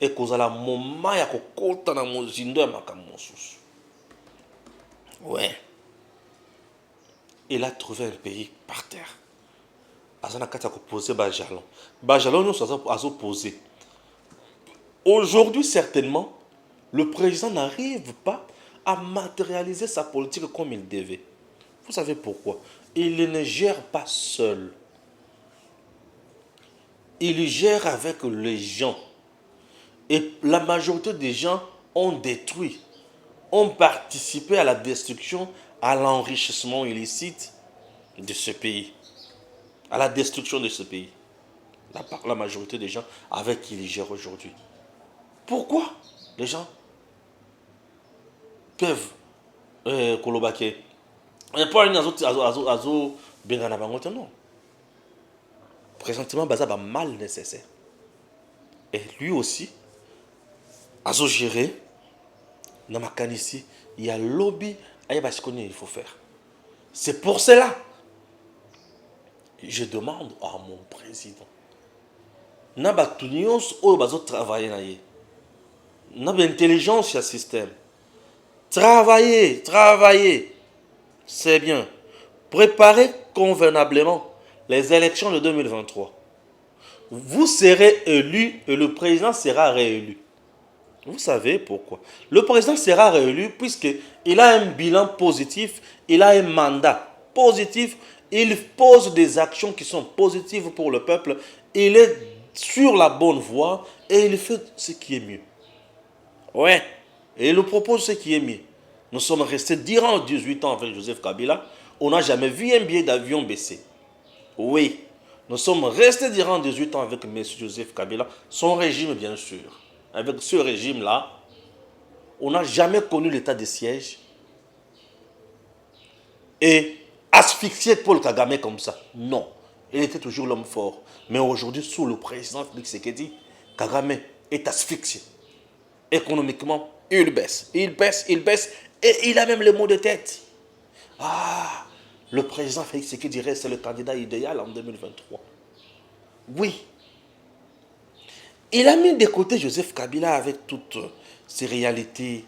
et kozala moment ya kokota na mozindo ya makambo mosusu. Ouais. Il a trouvé un pays par terre. Azana kata ko poser ba jalon. Ba jalon nous azo poser. Aujourd'hui certainement, le président n'arrive pas à matérialiser sa politique comme il devait. Vous savez pourquoi? Il ne gère pas seul. Il gère avec les gens. Et la majorité des gens ont détruit, ont participé à la destruction, à l'enrichissement illicite de ce pays. À la destruction de ce pays. La majorité des gens avec qui il gère aujourd'hui. Pourquoi les gens peuvent kolobaké? Pas une azo bengana bangote, non. Présentement, Baza va mal nécessaire. Et lui aussi, azo géré, dans ma canne ici, il y a lobby, il faut faire. C'est pour cela, je demande à mon président, n'a tunions ou bazo travailler na ye, n'a intelligence ya système, travailler, c'est bien, préparer convenablement les élections de 2023. Vous serez élu et le président sera réélu. Vous savez pourquoi? Le président sera réélu puisqu'il a un bilan positif, il a un mandat positif, il pose des actions qui sont positives pour le peuple, il est sur la bonne voie et il fait ce qui est mieux. Ouais, et il propose ce qui est mieux. Nous sommes restés durant 18 ans avec Joseph Kabila, on n'a jamais vu un billet d'avion baisser. Oui, nous sommes restés durant 18 ans avec M. Joseph Kabila, son régime bien sûr. Avec ce régime-là, on n'a jamais connu l'état de siège et asphyxié Paul Kagame comme ça. Non, il était toujours l'homme fort. Mais aujourd'hui, sous le président Félix Tshisekedi, Kagame est asphyxié. Économiquement, il baisse. Et il a même les maux de tête. Le président Félix Tshisekedi reste le candidat idéal en 2023. Oui. Il a mis de côté Joseph Kabila avec toutes ses réalités.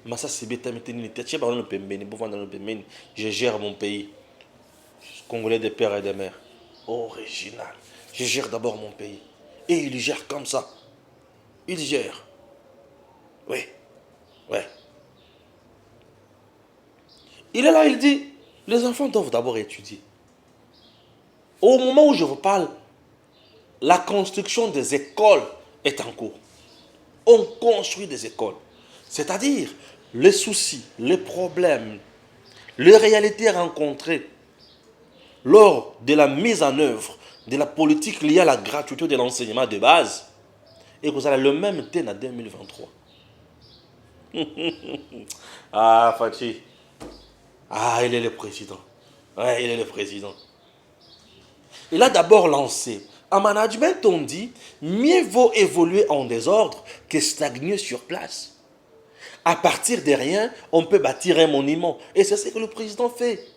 Massa Sibeta Meteni, je gère mon pays. Congolais des pères et des mères. Original. Je gère d'abord mon pays. Et il gère comme ça. Il gère. Oui. Ouais. Il est là, il dit, les enfants doivent d'abord étudier. Au moment où je vous parle, la construction des écoles est en cours. On construit des écoles. C'est-à-dire, les soucis, les problèmes, les réalités rencontrées lors de la mise en œuvre de la politique liée à la gratuité de l'enseignement de base, et vous avez le même thème en 2023. Ah, Fatih. Ah, il est le président. Ouais, il est le président. Il a d'abord lancé. En management, on dit, mieux vaut évoluer en désordre que stagner sur place. À partir de rien, on peut bâtir un monument. Et c'est ce que le président fait.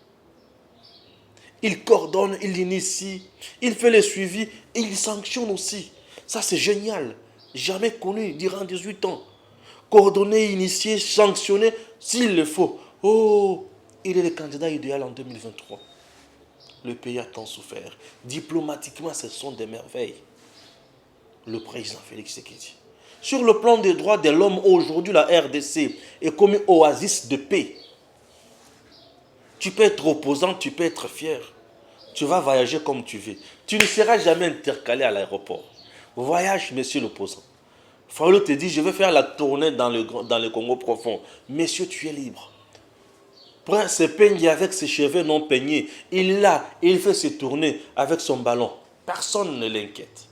Il coordonne, il initie, il fait le suivi et il sanctionne aussi. Ça, c'est génial. Jamais connu durant 18 ans. Coordonner, initier, sanctionner, s'il le faut. Oh, il est le candidat idéal en 2023. Le pays a tant souffert. Diplomatiquement, ce sont des merveilles. Le président Félix Tshisekedi. Sur le plan des droits de l'homme, aujourd'hui, la RDC est comme une oasis de paix. Tu peux être opposant, tu peux être fier. Tu vas voyager comme tu veux. Tu ne seras jamais intercalé à l'aéroport. Voyage, monsieur l'opposant. Fayulu te dit, je vais faire la tournée dans le Congo profond. Monsieur, tu es libre. Prends se peigne avec ses cheveux non peignés. Il fait se tourner avec son ballon. Personne ne l'inquiète.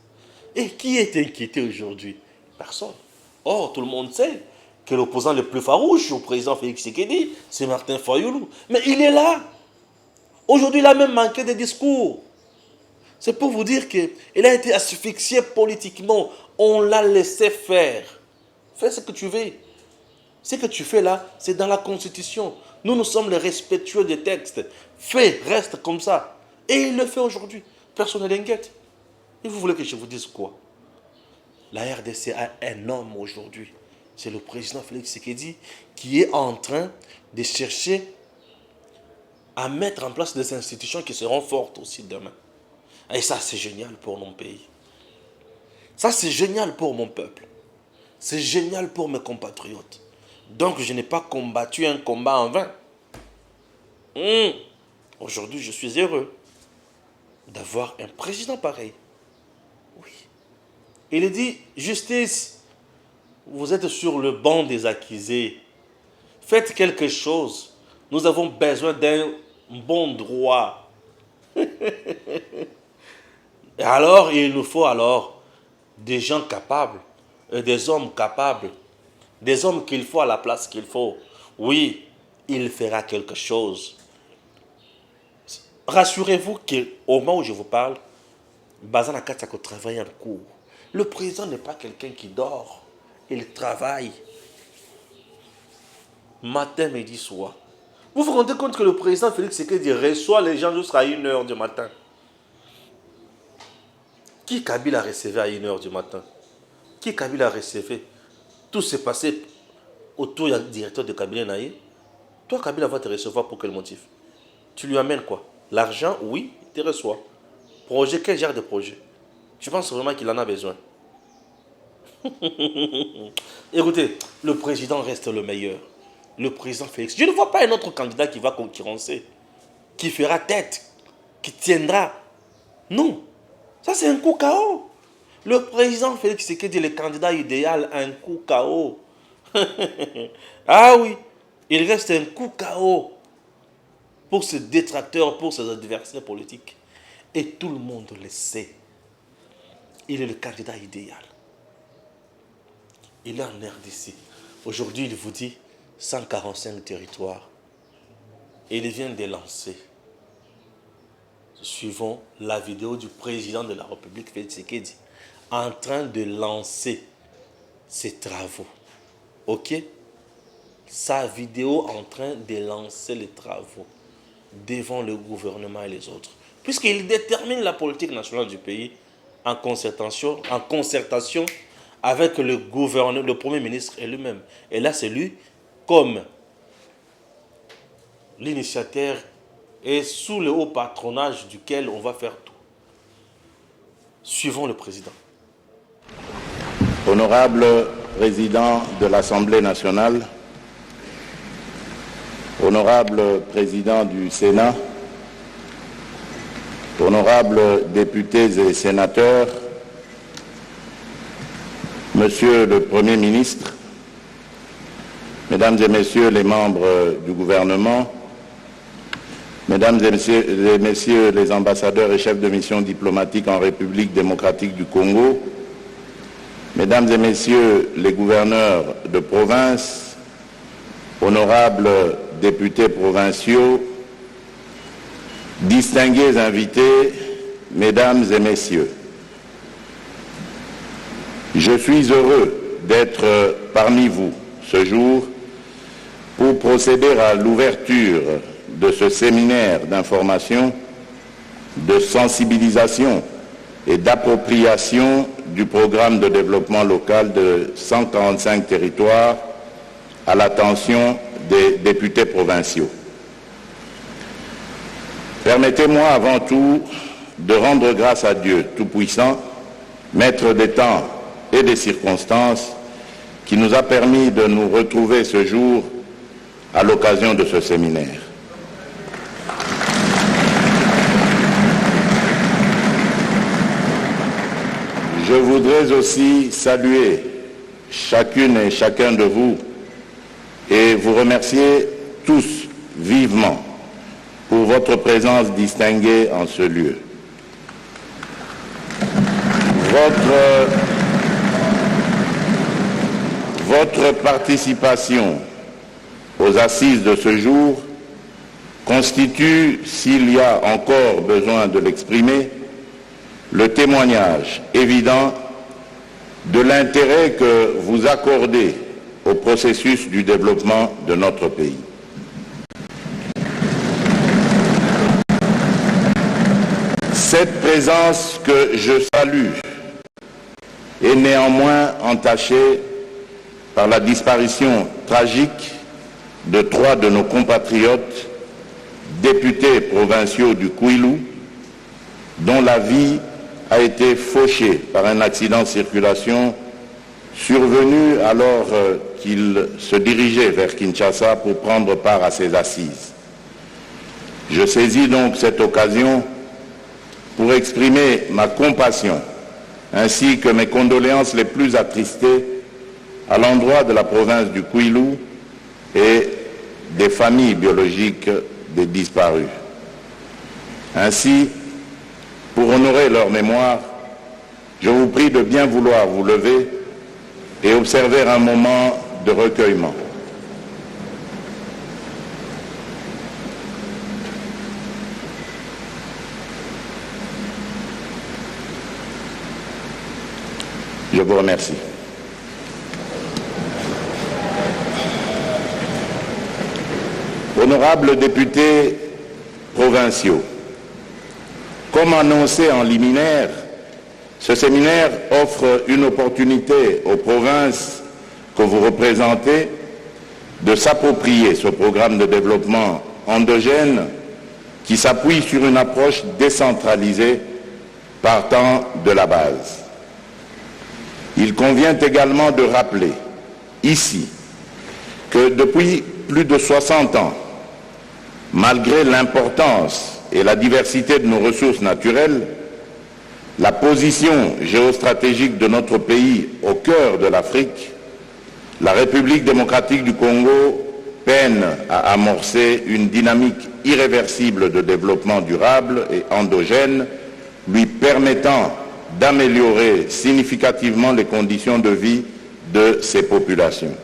Et qui est inquiété aujourd'hui? Personne. Or, tout le monde sait que l'opposant le plus farouche au président Félix Tshisekedi, c'est Martin Fayulu. Mais il est là. Aujourd'hui, il a même manqué de discours. C'est pour vous dire qu'il a été asphyxié politiquement. On l'a laissé faire. Fais ce que tu veux. Ce que tu fais là, c'est dans la Constitution. Nous sommes les respectueux des textes. Fais, reste comme ça. Et il le fait aujourd'hui. Personne ne l'inquiète. Et vous voulez que je vous dise quoi? La RDC a un homme aujourd'hui. C'est le président Félix Tshisekedi qui est en train de chercher à mettre en place des institutions qui seront fortes aussi demain. Et ça, c'est génial pour mon pays. Ça, c'est génial pour mon peuple. C'est génial pour mes compatriotes. Donc, je n'ai pas combattu un combat en vain. Aujourd'hui, je suis heureux d'avoir un président pareil. Oui. Il dit, justice, vous êtes sur le banc des accusés. Faites quelque chose. Nous avons besoin d'un bon droit. Et alors, il nous faut alors des gens capables, des hommes capables, des hommes qu'il faut à la place qu'il faut. Oui, il fera quelque chose. Rassurez-vous qu'au moment où je vous parle, Bazana Katsako travaille en cours. Le président n'est pas quelqu'un qui dort. Il travaille. Matin, midi, soir. Vous vous rendez compte que le président Félix Tshisekedi reçoit les gens jusqu'à 1 h du matin. Qui Kabila recevait à 1 h du matin? Qui Kabila recevait? Tout s'est passé autour du directeur de cabinet Naïe. Toi, Kabila va te recevoir pour quel motif? Tu lui amènes quoi? L'argent, oui, il te reçoit. Projet, quel genre de projet? Je pense vraiment qu'il en a besoin. Écoutez, le président reste le meilleur. Le président Félix. Je ne vois pas un autre candidat qui va concurrencer, qui fera tête, qui tiendra. Non. Ça, c'est un coup KO. Le président Félix Tshisekedi est le candidat idéal, un coup KO. Ah oui, il reste un coup KO pour ses détracteurs, pour ses adversaires politiques. Et tout le monde le sait. Il est le candidat idéal. Il est en RDC. Aujourd'hui, il vous dit 145 territoires. Et il vient de lancer, suivant la vidéo du président de la République, Félix Tshisekedi, en train de lancer ses travaux. Ok? Sa vidéo en train de lancer les travaux devant le gouvernement et les autres. Puisqu'il détermine la politique nationale du pays en concertation avec le gouverneur, le premier ministre et lui-même. Et là, c'est lui comme l'initiateur et sous le haut patronage duquel on va faire tout. Suivons le président. Honorable président de l'Assemblée nationale, honorable président du Sénat, honorables députés et sénateurs, Monsieur le Premier ministre, Mesdames et Messieurs les membres du gouvernement, Mesdames et Messieurs les ambassadeurs et chefs de mission diplomatique en République démocratique du Congo, Mesdames et Messieurs les gouverneurs de province, honorables députés provinciaux, distingués invités, Mesdames et Messieurs, je suis heureux d'être parmi vous ce jour pour procéder à l'ouverture de ce séminaire d'information, de sensibilisation et d'appropriation du programme de développement local de 145 territoires à l'attention des députés provinciaux. Permettez-moi avant tout de rendre grâce à Dieu Tout-Puissant, Maître des temps et des circonstances, qui nous a permis de nous retrouver ce jour à l'occasion de ce séminaire. Je voudrais aussi saluer chacune et chacun de vous et vous remercier tous vivement pour votre présence distinguée en ce lieu. Votre participation aux assises de ce jour constitue, s'il y a encore besoin de l'exprimer, le témoignage évident de l'intérêt que vous accordez au processus du développement de notre pays. Cette présence que je salue est néanmoins entachée par la disparition tragique de 3 de nos compatriotes, députés provinciaux du Kwilu, dont la vie a été fauchée par un accident de circulation survenu alors qu'ils se dirigeaient vers Kinshasa pour prendre part à ces assises. Je saisis donc cette occasion pour exprimer ma compassion ainsi que mes condoléances les plus attristées à l'endroit de la province du Kwilu et des familles biologiques des disparus. Ainsi, pour honorer leur mémoire, je vous prie de bien vouloir vous lever et observer un moment de recueillement. Je vous remercie. Honorables députés provinciaux, comme annoncé en liminaire, ce séminaire offre une opportunité aux provinces que vous représentez de s'approprier ce programme de développement endogène qui s'appuie sur une approche décentralisée partant de la base. Il convient également de rappeler ici que depuis plus de 60 ans, malgré l'importance et la diversité de nos ressources naturelles, la position géostratégique de notre pays au cœur de l'Afrique, la République démocratique du Congo peine à amorcer une dynamique irréversible de développement durable et endogène, lui permettant d'améliorer significativement les conditions de vie de ses populations.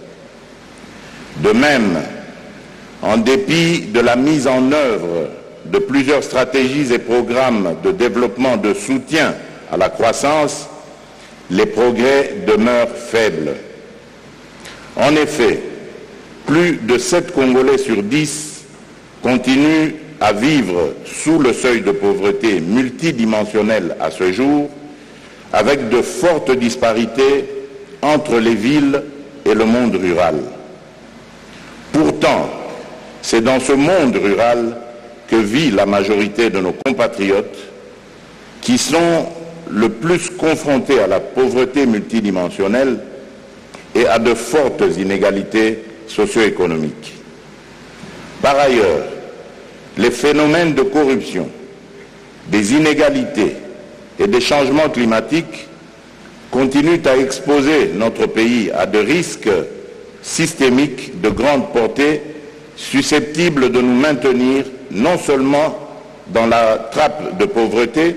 De même, en dépit de la mise en œuvre de plusieurs stratégies et programmes de développement de soutien à la croissance, les progrès demeurent faibles. En effet, plus de 7 Congolais sur 10 continuent à vivre sous le seuil de pauvreté multidimensionnel à ce jour, avec de fortes disparités entre les villes et le monde rural. Pourtant, c'est dans ce monde rural que vit la majorité de nos compatriotes qui sont le plus confrontés à la pauvreté multidimensionnelle et à de fortes inégalités socio-économiques. Par ailleurs, les phénomènes de corruption, des inégalités et des changements climatiques continuent à exposer notre pays à de risques systémiques de grande portée susceptibles de nous maintenir non seulement dans la trappe de pauvreté,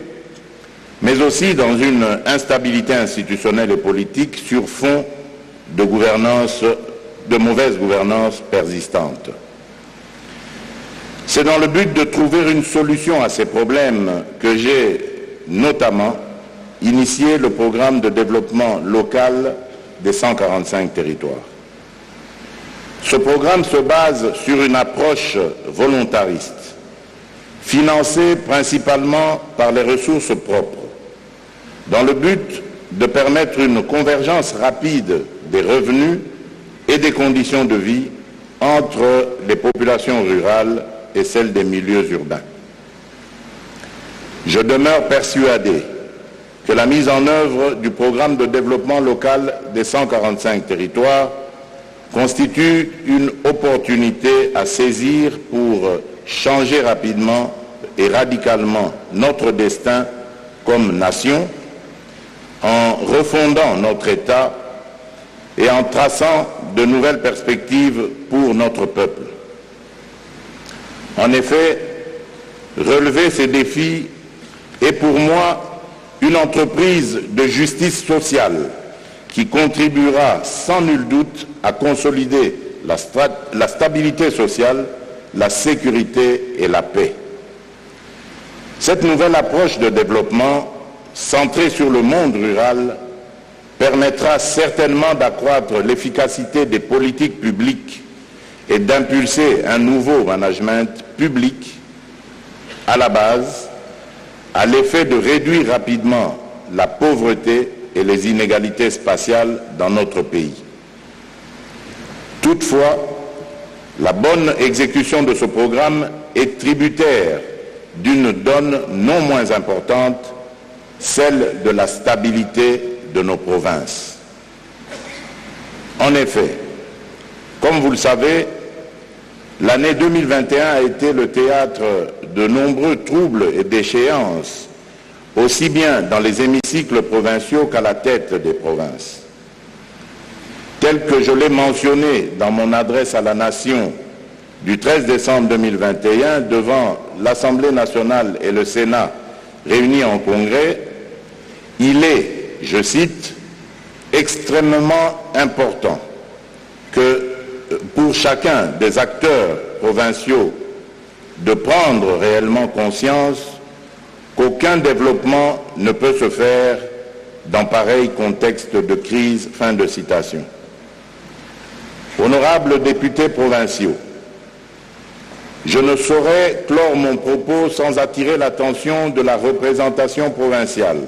mais aussi dans une instabilité institutionnelle et politique sur fond de mauvaise gouvernance persistante. C'est dans le but de trouver une solution à ces problèmes que j'ai notamment initié le programme de développement local des 145 territoires. Ce programme se base sur une approche volontariste, financée principalement par les ressources propres, dans le but de permettre une convergence rapide des revenus et des conditions de vie entre les populations rurales et celles des milieux urbains. Je demeure persuadé que la mise en œuvre du programme de développement local des 145 territoires constitue une opportunité à saisir pour changer rapidement et radicalement notre destin comme nation, en refondant notre État et en traçant de nouvelles perspectives pour notre peuple. En effet, relever ces défis est pour moi une entreprise de justice sociale qui contribuera sans nul doute à consolider la stabilité sociale, la sécurité et la paix. Cette nouvelle approche de développement, centrée sur le monde rural, permettra certainement d'accroître l'efficacité des politiques publiques et d'impulser un nouveau management public à la base, à l'effet de réduire rapidement la pauvreté et les inégalités spatiales dans notre pays. Toutefois, la bonne exécution de ce programme est tributaire d'une donne non moins importante, celle de la stabilité de nos provinces. En effet, comme vous le savez, l'année 2021 a été le théâtre de nombreux troubles et déchéances, aussi bien dans les hémicycles provinciaux qu'à la tête des provinces. Tel que je l'ai mentionné dans mon adresse à la Nation du 13 décembre 2021 devant l'Assemblée nationale et le Sénat réunis en congrès, il est, je cite, extrêmement important que pour chacun des acteurs provinciaux de prendre réellement conscience qu'aucun développement ne peut se faire dans pareil contexte de crise. Fin de citation. Honorables députés provinciaux, je ne saurais clore mon propos sans attirer l'attention de la représentation provinciale,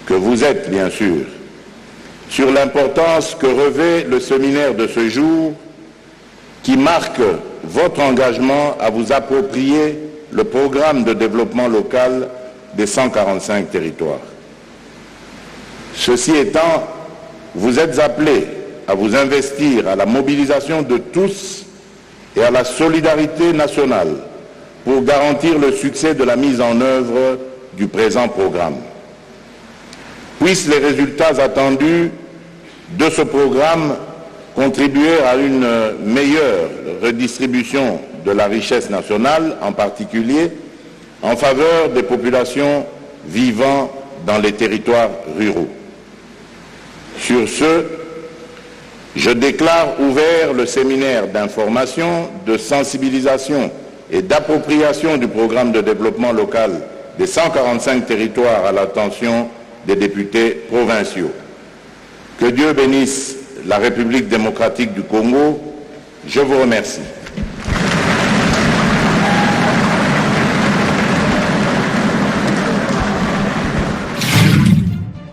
que vous êtes bien sûr, sur l'importance que revêt le séminaire de ce jour qui marque votre engagement à vous approprier le programme de développement local des 145 territoires. Ceci étant, vous êtes appelés à vous investir à la mobilisation de tous et à la solidarité nationale pour garantir le succès de la mise en œuvre du présent programme. Puissent les résultats attendus de ce programme contribuer à une meilleure redistribution de la richesse nationale, en particulier en faveur des populations vivant dans les territoires ruraux. Sur ce, je déclare ouvert le séminaire d'information, de sensibilisation et d'appropriation du programme de développement local des 145 territoires à l'attention des députés provinciaux. Que Dieu bénisse la République démocratique du Congo. Je vous remercie.